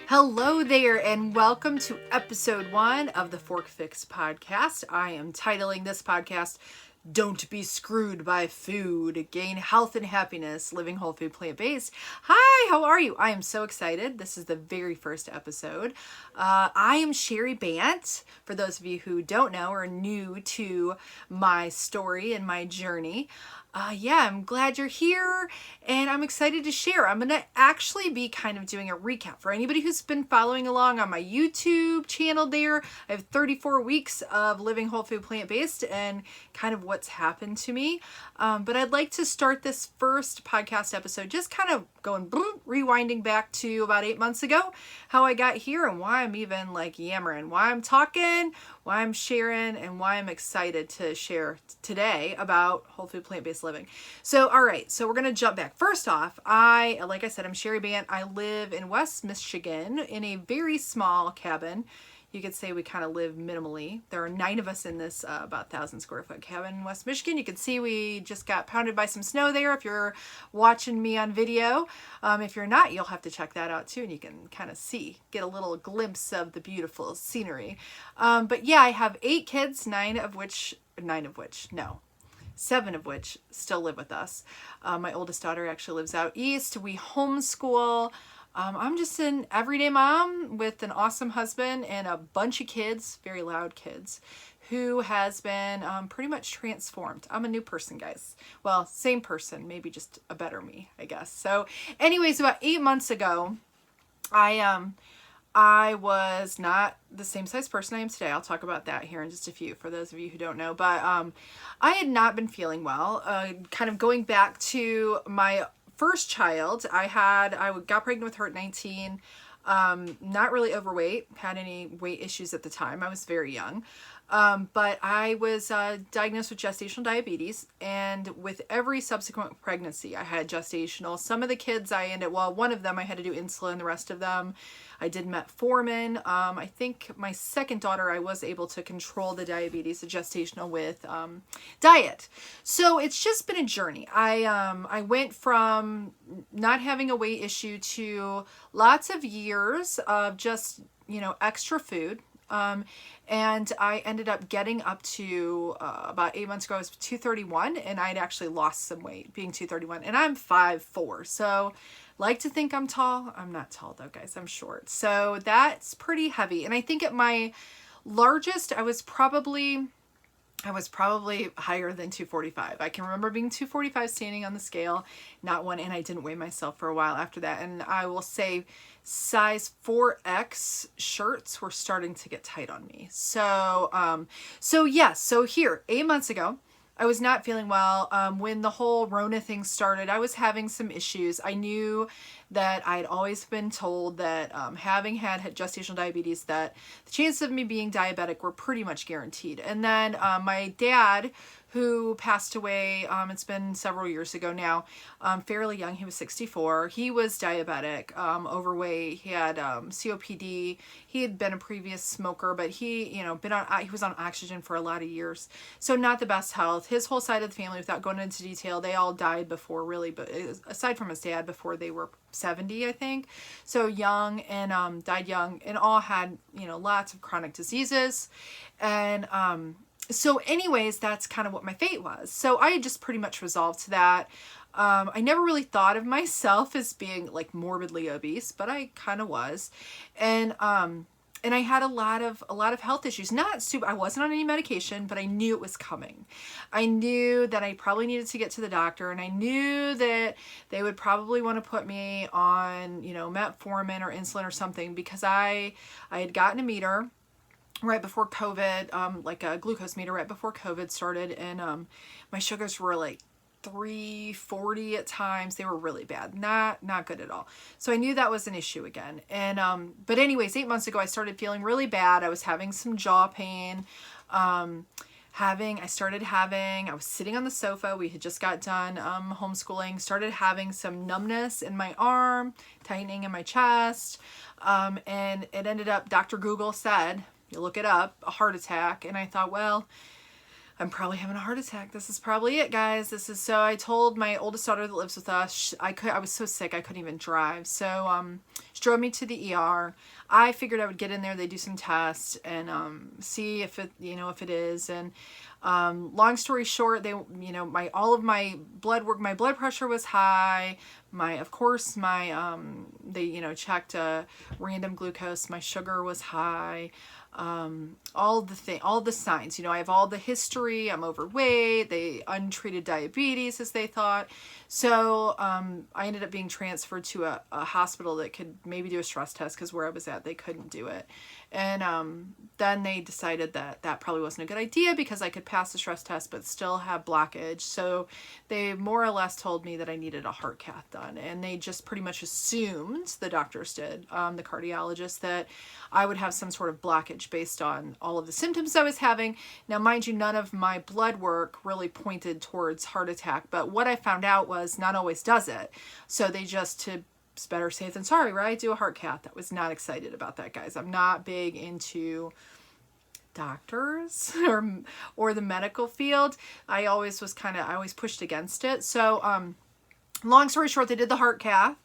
Hello there, and welcome to episode 1 of the Fork Fix podcast. I am titling this podcast, Don't Be Screwed by Food, Gain Health and Happiness, Living Whole Food Plant-Based. Hi, how are you? I am so excited. This is the very first episode. I am Cheri Bant, for those of you who don't know or are new to my story and my journey. I'm glad you're here and I'm excited to share. I'm going to actually be kind of doing a recap for anybody who's been following along on my YouTube channel there. I have 34 weeks of living whole food plant-based and kind of what's happened to me. But I'd like to start this first podcast episode just kind of going rewinding back to about 8 months ago, how I got here and why I'm even like yammering, why I'm talking, why I'm sharing, and why I'm excited to share today about whole food plant-based living. So, all right, so we're going to jump back. First off, like I said, I'm Cheri Bant. I live in West Michigan in a very small cabin. You could say we kind of live minimally. There are 9 of us in this about 1,000 square foot cabin in West Michigan. You can see we just got pounded by some snow there if you're watching me on video. If you're not, you'll have to check that out too, and you can kind of get a little glimpse of the beautiful scenery. But yeah, I have 8 kids, 7 of which still live with us. My oldest daughter actually lives out east. We homeschool. I'm just an everyday mom with an awesome husband and a bunch of kids, very loud kids, who has been pretty much transformed. I'm a new person, guys. Well, same person, maybe just a better me, I guess. So anyways, about 8 months ago, I was not the same size person I am today. I'll talk about that here in just a few for those of you who don't know. But I had not been feeling well. Kind of going back to my first child, I got pregnant with her at 19. Not really overweight, had any weight issues at the time. I was very young. But I was diagnosed with gestational diabetes, and with every subsequent pregnancy, I had gestational. Some of the kids one of them I had to do insulin, the rest of them I did metformin. I think my second daughter, I was able to control the diabetes, the gestational, with diet. So it's just been a journey. I went from not having a weight issue to lots of years of just, extra food. And I ended up getting up to about 8 months ago, I was 231, and I'd actually lost some weight being 231, and I'm 5'4", so like to think I'm tall. I'm not tall though, guys. I'm short. So that's pretty heavy. And I think at my largest, I was probably higher than 245. I can remember being 245 standing on the scale, not one, and I didn't weigh myself for a while after that. And I will say size 4X shirts were starting to get tight on me. So here, 8 months ago, I was not feeling well. When the whole Rona thing started, I was having some issues. I knew that I'd always been told that having had gestational diabetes, that the chances of me being diabetic were pretty much guaranteed. And then my dad, who passed away, it's been several years ago now, fairly young, he was 64. He was diabetic, overweight, he had COPD. He had been a previous smoker, but he was on oxygen for a lot of years. So not the best health. His whole side of the family, without going into detail, they all died before, really, but aside from his dad, before they were 70, I think. So young, and died young, and all had, lots of chronic diseases. And so anyways, that's kind of what my fate was. So I had just pretty much resolved to that. I never really thought of myself as being like morbidly obese, but I kind of was. And I had a lot of health issues. I wasn't on any medication, but I knew it was coming. I knew that I probably needed to get to the doctor, and I knew that they would probably want to put me on, metformin or insulin or something, because I had gotten a meter right before COVID, like a glucose meter right before COVID started, and my sugars were like 340 at times. They were really bad, not good at all. So I knew that was an issue again. And but anyways, 8 months ago, I started feeling really bad. I was having some jaw pain. I was sitting on the sofa. We had just got done homeschooling. Started having some numbness in my arm, tightening in my chest, and it ended up, Dr. Google said, you look it up, a heart attack. And I thought, well, I'm probably having a heart attack. This is probably it, guys. So I told my oldest daughter that lives with us, I was so sick I couldn't even drive. So she drove me to the ER. I figured I would get in there, they do some tests and see if it, if it is. And long story short, they, all of my blood work, my blood pressure was high. Of course, they, checked random glucose. My sugar was high. All the signs, I have all the history. I'm overweight, they untreated diabetes as they thought. So, I ended up being transferred to a hospital that could maybe do a stress test, because where I was at, they couldn't do it. And, then they decided that that probably wasn't a good idea because I could pass the stress test, but still have blockage. So they more or less told me that I needed a heart cath done. And they just pretty much assumed, the doctors did, the cardiologist, that I would have some sort of blockage based on all of the symptoms I was having. Now, mind you, none of my blood work really pointed towards heart attack, but what I found out was not always does it. So they just, it's better safe than sorry, right? Do a heart cath. I was not excited about that, guys. I'm not big into doctors or the medical field. I always pushed against it. So, long story short, they did the heart cath.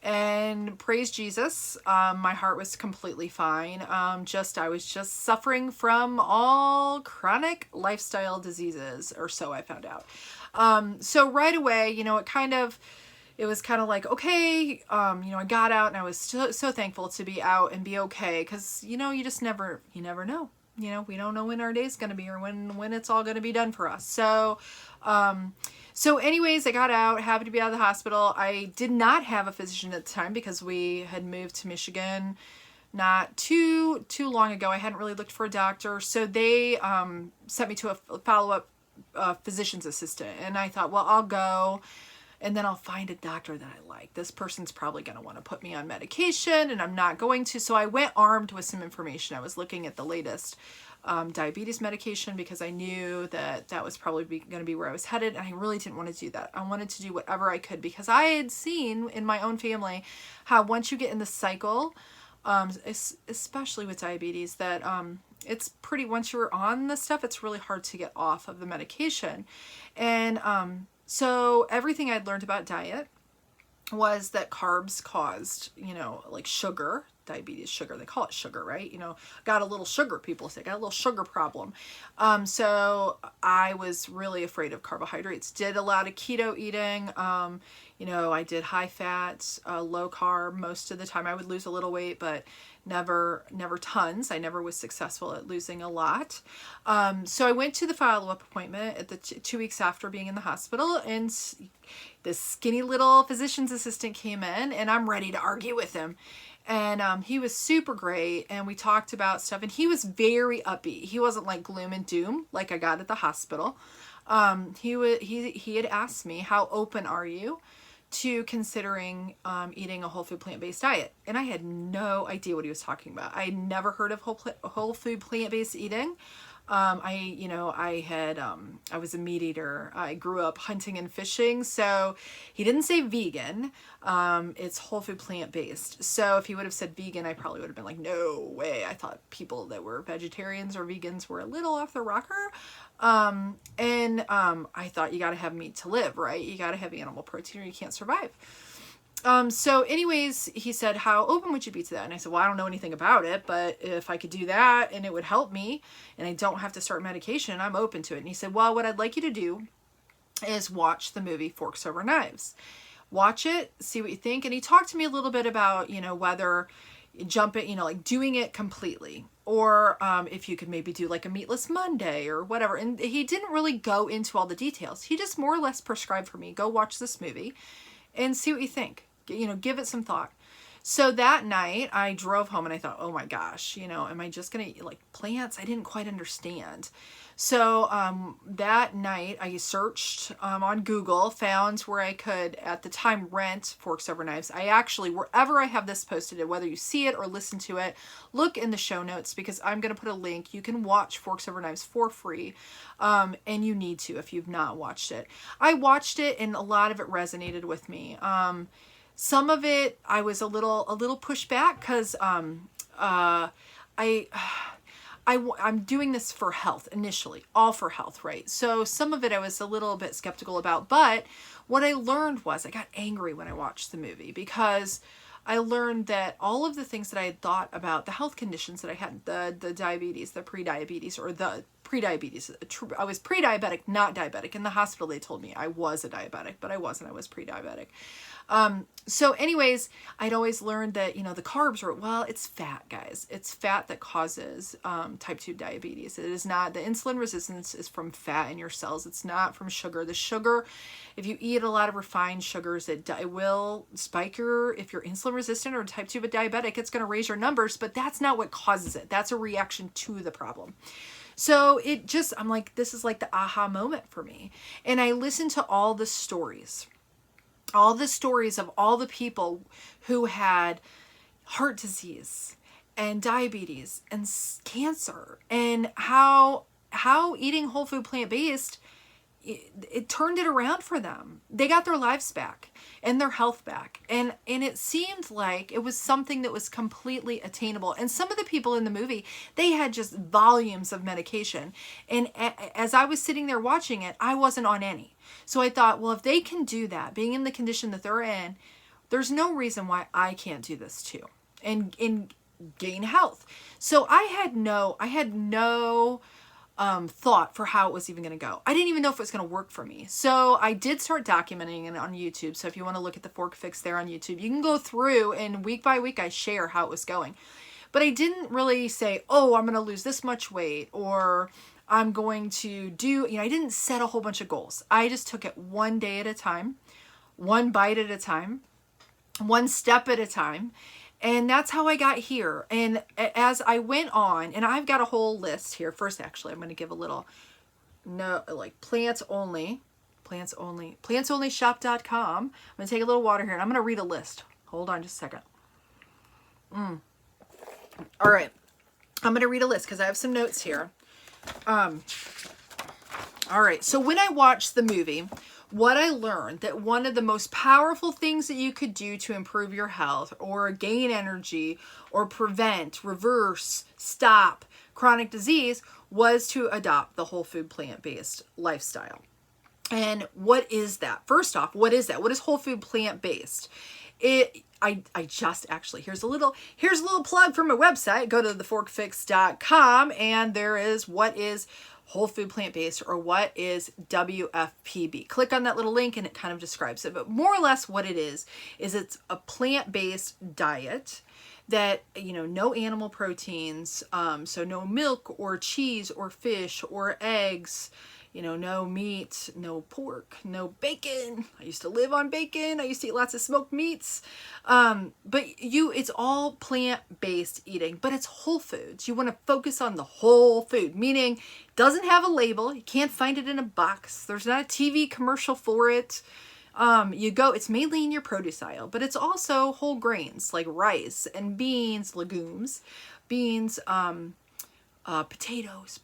And praise Jesus, my heart was completely fine. I was just suffering from all chronic lifestyle diseases, or so I found out. So right away, it was kind of like, okay, I got out and I was so thankful to be out and be okay. Cause you just never know. We don't know when our day's going to be or when it's all going to be done for us. So anyways, I got out, happy to be out of the hospital. I did not have a physician at the time because we had moved to Michigan not too long ago. I hadn't really looked for a doctor. So they sent me to a follow-up physician's assistant. And I thought, well, I'll go and then I'll find a doctor that I like. This person's probably going to want to put me on medication and I'm not going to. So I went armed with some information. I was looking at the latest diabetes medication because I knew that was probably going to be where I was headed. And I really didn't want to do that. I wanted to do whatever I could because I had seen in my own family how once you get in the cycle, especially with diabetes, that it's pretty, once you're on the stuff, it's really hard to get off of the medication. And so everything I'd learned about diet was that carbs caused, like sugar, diabetes sugar, they call it sugar, right? Got a little sugar, people say, got a little sugar problem. So I was really afraid of carbohydrates, did a lot of keto eating. I did high fat, low carb most of the time. I would lose a little weight, but never tons. I never was successful at losing a lot. So I went to the follow-up appointment at the 2 weeks after being in the hospital, and this skinny little physician's assistant came in, and I'm ready to argue with him. And he was super great, and we talked about stuff, and he was very upbeat. He wasn't like gloom and doom like I got at the hospital. He had asked me, how open are you to considering eating a whole food plant-based diet? And I had no idea what he was talking about. I had never heard of whole food plant-based eating. I was a meat eater. I grew up hunting and fishing. So he didn't say vegan. It's whole food plant-based. So if he would have said vegan, I probably would have been like, no way. I thought people that were vegetarians or vegans were a little off the rocker. I thought you got to have meat to live, right? You got to have animal protein or you can't survive. So anyways, he said, how open would you be to that? And I said, well, I don't know anything about it, but if I could do that and it would help me and I don't have to start medication, I'm open to it. And he said, well, what I'd like you to do is watch the movie Forks Over Knives. Watch it, see what you think. And he talked to me a little bit about, whether jump it, like doing it completely, or if you could maybe do like a meatless Monday or whatever. And he didn't really go into all the details. He just more or less prescribed for me, go watch this movie and see what you think. Give it some thought. So that night I drove home and I thought, oh my gosh, am I just going to eat like plants? I didn't quite understand. So that night I searched on Google, found where I could at the time rent Forks Over Knives. I actually, wherever I have this posted, whether you see it or listen to it, look in the show notes because I'm going to put a link. You can watch Forks Over Knives for free. And you need to if you've not watched it. I watched it and a lot of it resonated with me. Some of it I was a little pushed back because I I'm doing this for health initially, all for health, right? So some of it I was a little bit skeptical about, but what I learned was I got angry when I watched the movie because I learned that all of the things that I had thought about, the health conditions that I had, the diabetes, the pre-diabetes, or the pre-diabetes, I was pre-diabetic, not diabetic. In the hospital, they told me I was a diabetic, but I wasn't. I was pre-diabetic. So anyways, I'd always learned that, you know, the carbs were, well, it's fat, guys. It's fat that causes type 2 diabetes. It is not, the insulin resistance is from fat in your cells. It's not from sugar. The sugar, if you eat a lot of refined sugars, it will spike if you're insulin resistant or type 2 but diabetic, it's going to raise your numbers, but that's not what causes it. That's a reaction to the problem. So I'm like, this is like the aha moment for me. And I listened to all the stories of all the people who had heart disease and diabetes and cancer, and how eating whole food plant-based, it turned it around for them. They got their lives back and their health back. And it seemed like it was something that was completely attainable. And some of the people in the movie, they had just volumes of medication. And as I was sitting there watching it, I wasn't on any. So I thought, well, if they can do that, being in the condition that they're in, there's no reason why I can't do this too and gain health. So I had no thought for how it was even going to go. I didn't even know if it was going to work for me. So I did start documenting it on YouTube. So if you want to look at the Fork Fix there on YouTube, you can go through, and week by week I share how it was going. But I didn't really say, oh, I'm going to lose this much weight, or I'm going to do, I didn't set a whole bunch of goals. I just took it one day at a time, one bite at a time, one step at a time. And that's how I got here. And as I went on, and I've got a whole list here. First, actually, I'm going to give a little, plants only shop.com. I'm going to take a little water here, and I'm going to read a list. Hold on just a second. All right. I'm going to read a list because I have some notes here. All right. So when I watched the movie, what I learned that one of the most powerful things that you could do to improve your health or gain energy or prevent, reverse, stop chronic disease was to adopt the whole food plant-based lifestyle. And what is that? First off, what is that? What is whole food plant-based? I just actually, here's a little plug for my website. Go to theforkfix.com, and there is what is whole food plant-based, or what is WFPB. Click on that little link and it kind of describes it. But more or less what it is it's a plant-based diet that, no animal proteins, so no milk or cheese or fish or eggs, no meat, no pork, no bacon. I used to live on bacon. I used to eat lots of smoked meats. But it's all plant-based eating, but it's whole foods. You want to focus on the whole food, meaning it doesn't have a label. You can't find it in a box. There's not a TV commercial for it. It's mainly in your produce aisle, but it's also whole grains like rice and beans, legumes, beans, potatoes.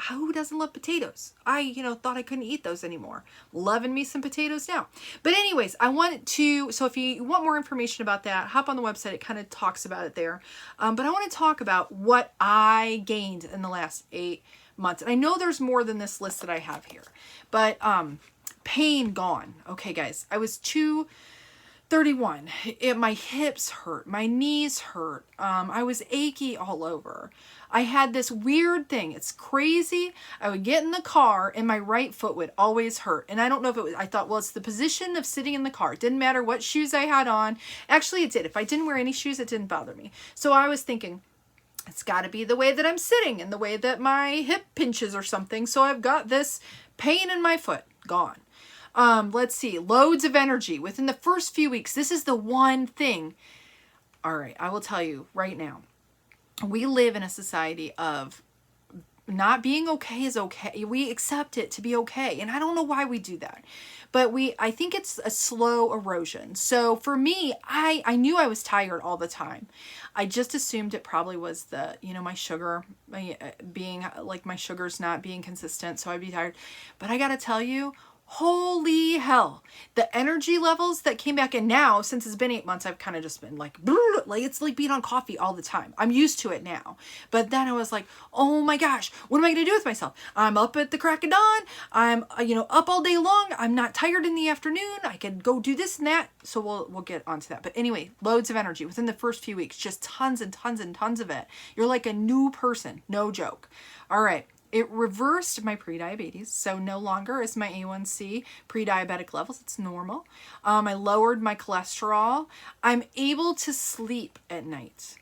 Who doesn't love potatoes? I, thought I couldn't eat those anymore. Loving me some potatoes now. But anyways, so if you want more information about that, hop on the website. It kind of talks about it there. But I want to talk about what I gained in the last 8 months. And I know there's more than this list that I have here, but, pain gone. Okay, guys, I was 231. My hips hurt. My knees hurt. I was achy all over. I had this weird thing. It's crazy. I would get in the car and my right foot would always hurt. And I don't know if it was, I thought, well, it's the position of sitting in the car. It didn't matter what shoes I had on. Actually, it did. If I didn't wear any shoes, it didn't bother me. So I was thinking, it's got to be the way that I'm sitting and the way that my hip pinches or something. So I've got this pain in my foot. Gone. Let's see. Loads of energy. Within the first few weeks, this is the one thing. All right, I will tell you right now. We live in a society of not being okay is okay. We accept it to be okay. And I don't know why we do that. But I think it's a slow erosion. So for me, I knew I was tired all the time. I just assumed it probably was my sugar being like my sugar's not being consistent. So I'd be tired. But I got to tell you, Holy hell. The energy levels that came back, and now, since it's been 8 months, I've kind of just been like it's like being on coffee all the time. I'm used to it now. But then I was like, oh my gosh, what am I going to do with myself? I'm up at the crack of dawn. I'm, up all day long. I'm not tired in the afternoon. I could go do this and that. So we'll get onto that. But anyway, loads of energy within the first few weeks, just tons and tons and tons of it. You're like a new person. No joke. All right. It reversed my prediabetes, so no longer is my A1C pre-diabetic levels. It's normal. I lowered my cholesterol. I'm able to sleep at night.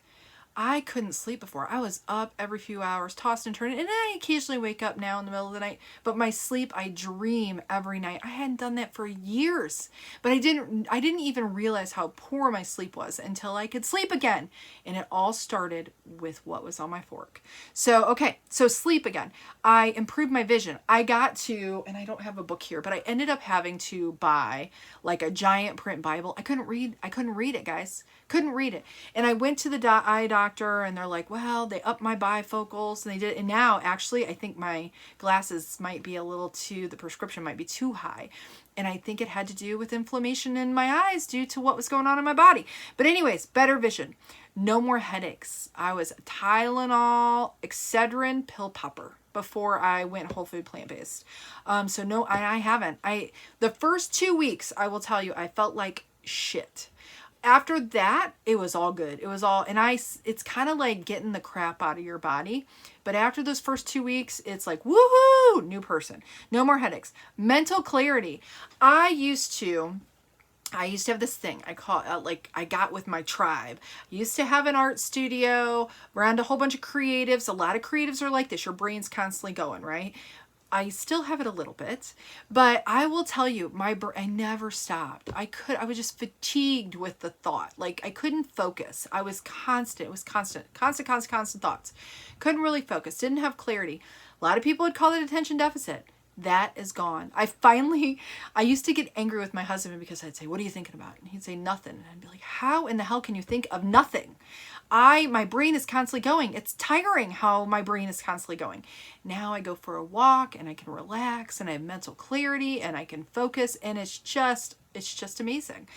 I couldn't sleep before. I was up every few hours, tossed and turning, and I occasionally wake up now in the middle of the night. But my sleep, I dream every night. I hadn't done that for years, but I didn't even realize how poor my sleep was until I could sleep again. And it all started with what was on my fork. So sleep again. I improved my vision. I got to, and I don't have a book here, but I ended up having to buy like a giant print Bible. I couldn't read it, guys. Couldn't read it. And I went to the eye doctor, and they're like, well, they upped my bifocals, and they did. And now, actually, I think my glasses might be the prescription might be too high. And I think it had to do with inflammation in my eyes due to what was going on in my body. But anyways, better vision. No more headaches. I was Tylenol, Excedrin, pill popper before I went whole food plant-based. So no, I haven't. The first 2 weeks, I will tell you, I felt like shit. After that, it was all good. It's kind of like getting the crap out of your body. But after those first 2 weeks, it's like, woohoo, new person. No more headaches. Mental clarity. I used to have this thing I call I got with my tribe. I used to have an art studio around a whole bunch of creatives. A lot of creatives are like this. Your brain's constantly going, right? I still have it a little bit, but I will tell you, I never stopped. I was just fatigued with the thought. Like I couldn't focus. I was constant. It was constant thoughts. Couldn't really focus. Didn't have clarity. A lot of people would call it attention deficit. That is gone. I used to get angry with my husband because I'd say, what are you thinking about? And he'd say nothing. And I'd be like, how in the hell can you think of nothing? My brain is constantly going. It's tiring how my brain is constantly going. Now I go for a walk and I can relax and I have mental clarity and I can focus, and it's just amazing.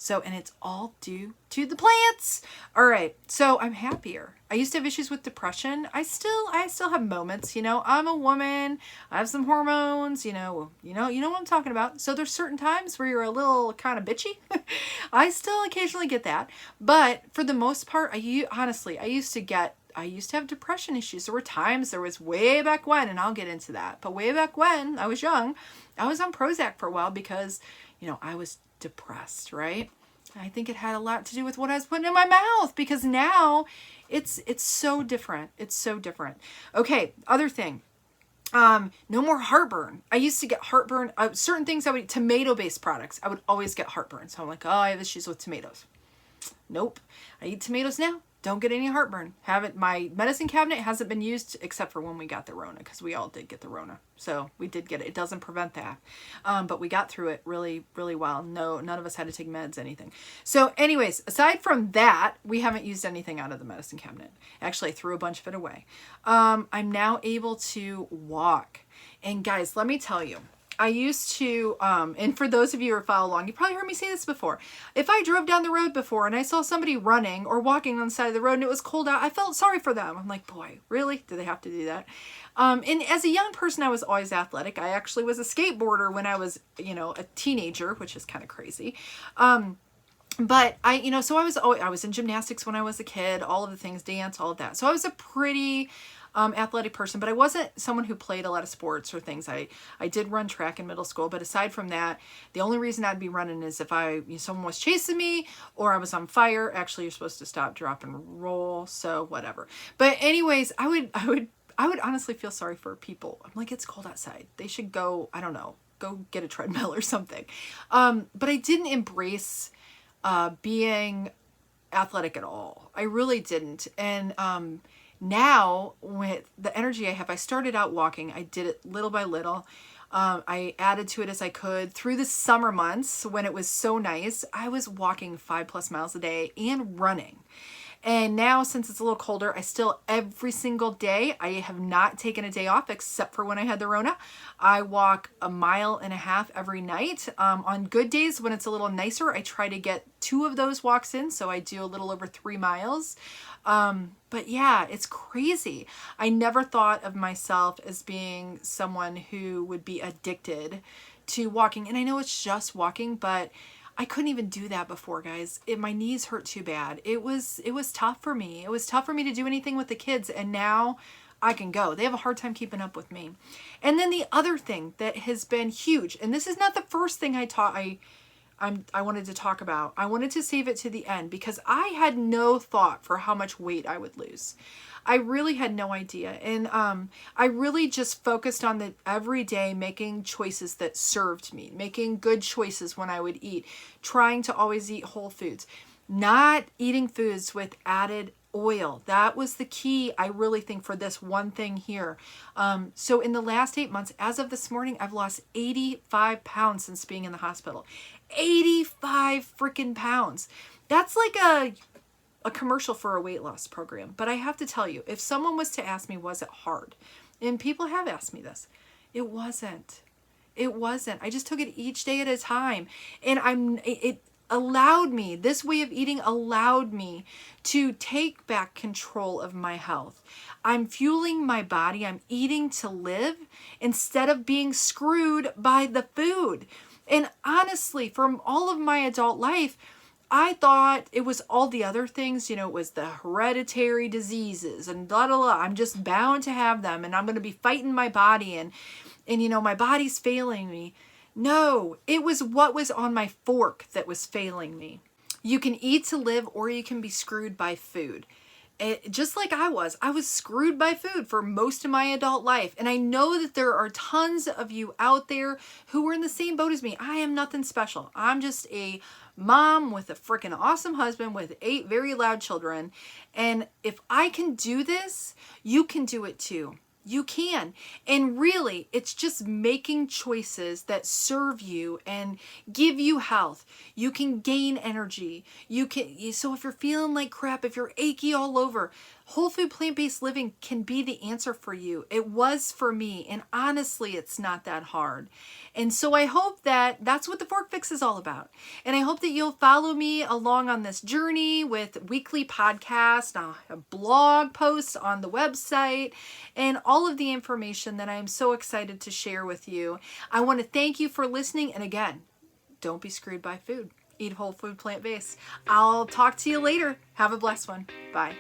So, and it's all due to the plants. All right. So I'm happier. I used to have issues with depression. I still have moments, I'm a woman. I have some hormones, you know what I'm talking about. So there's certain times where you're a little kind of bitchy. I still occasionally get that. But for the most part, I used to have depression issues. There was way back when, and I'll get into that. But way back when I was young, I was on Prozac for a while because, I was depressed, right? I think it had a lot to do with what I was putting in my mouth, because now it's so different. It's so different. Okay, other thing. No more heartburn. I used to get heartburn. Certain things tomato-based products, I would always get heartburn. So I'm like, oh, I have issues with tomatoes. Nope. I eat tomatoes now. Don't get any heartburn. My medicine cabinet hasn't been used except for when we got the Rona, because we all did get the Rona. So we did get it. It doesn't prevent that. But we got through it really, really well. No, none of us had to take meds, anything. So anyways, aside from that, we haven't used anything out of the medicine cabinet. Actually, I threw a bunch of it away. I'm now able to walk. And guys, let me tell you, I used to, and for those of you who follow along, you probably heard me say this before. If I drove down the road before and I saw somebody running or walking on the side of the road and it was cold out, I felt sorry for them. I'm like, boy, really? Do they have to do that? And as a young person, I was always athletic. I actually was a skateboarder when I was, a teenager, which is kind of crazy. But so I was in gymnastics when I was a kid, all of the things, dance, all of that. So I was a pretty athletic person, but I wasn't someone who played a lot of sports or things. I did run track in middle school, but aside from that, the only reason I'd be running is if someone was chasing me or I was on fire. Actually, you're supposed to stop, drop, and roll, so whatever. But anyways, I would honestly feel sorry for people. I'm like, it's cold outside. They should go, I don't know, go get a treadmill or something. But I didn't embrace being athletic at all. I really didn't. And now, with the energy I have, I started out walking. I did it little by little. I added to it as I could. Through the summer months, when it was so nice, I was walking 5+ miles a day and running. And now, since it's a little colder, I still, every single day, I have not taken a day off except for when I had the Rona. I walk 1.5 miles every night. On good days when it's a little nicer, I try to get 2 of those walks in. So I do a little over 3 miles. But yeah, it's crazy. I never thought of myself as being someone who would be addicted to walking. And I know it's just walking, but I couldn't even do that before, guys. My knees hurt too bad. It was tough for me. It was tough for me to do anything with the kids. And now I can go. They have a hard time keeping up with me. And then the other thing that has been huge, and this is not the first thing I wanted to talk about. I wanted to save it to the end because I had no thought for how much weight I would lose. I really had no idea. And I really just focused on the everyday making choices that served me, making good choices when I would eat, trying to always eat whole foods, not eating foods with added oil. That was the key, I really think, for this one thing here. So in the last 8 months, as of this morning, I've lost 85 pounds since being in the hospital. 85 freaking pounds. That's like a commercial for a weight loss program. But I have to tell you, if someone was to ask me, was it hard? And people have asked me this. It wasn't. It wasn't. I just took it each day at a time. And it allowed me, this way of eating allowed me to take back control of my health. I'm fueling my body. I'm eating to live instead of being screwed by the food. And honestly, from all of my adult life, I thought it was all the other things, it was the hereditary diseases and blah, blah, blah. I'm just bound to have them and I'm going to be fighting my body and my body's failing me. No, it was what was on my fork that was failing me. You can eat to live or you can be screwed by food. Just like I was screwed by food for most of my adult life. And I know that there are tons of you out there who are in the same boat as me. I am nothing special. I'm just a mom with a freaking awesome husband with 8 very loud children. And if I can do this, you can do it too. You can. And really, it's just making choices that serve you and give you health. You can gain energy. So if you're feeling like crap, if you're achy all over, whole food plant-based living can be the answer for you. It was for me. And honestly, it's not that hard. And so I hope that that's what the Fork Fix is all about. And I hope that you'll follow me along on this journey with weekly podcasts, a blog posts on the website, and all of the information that I'm so excited to share with you. I want to thank you for listening. And again, don't be screwed by food. Eat whole food plant-based. I'll talk to you later. Have a blessed one. Bye.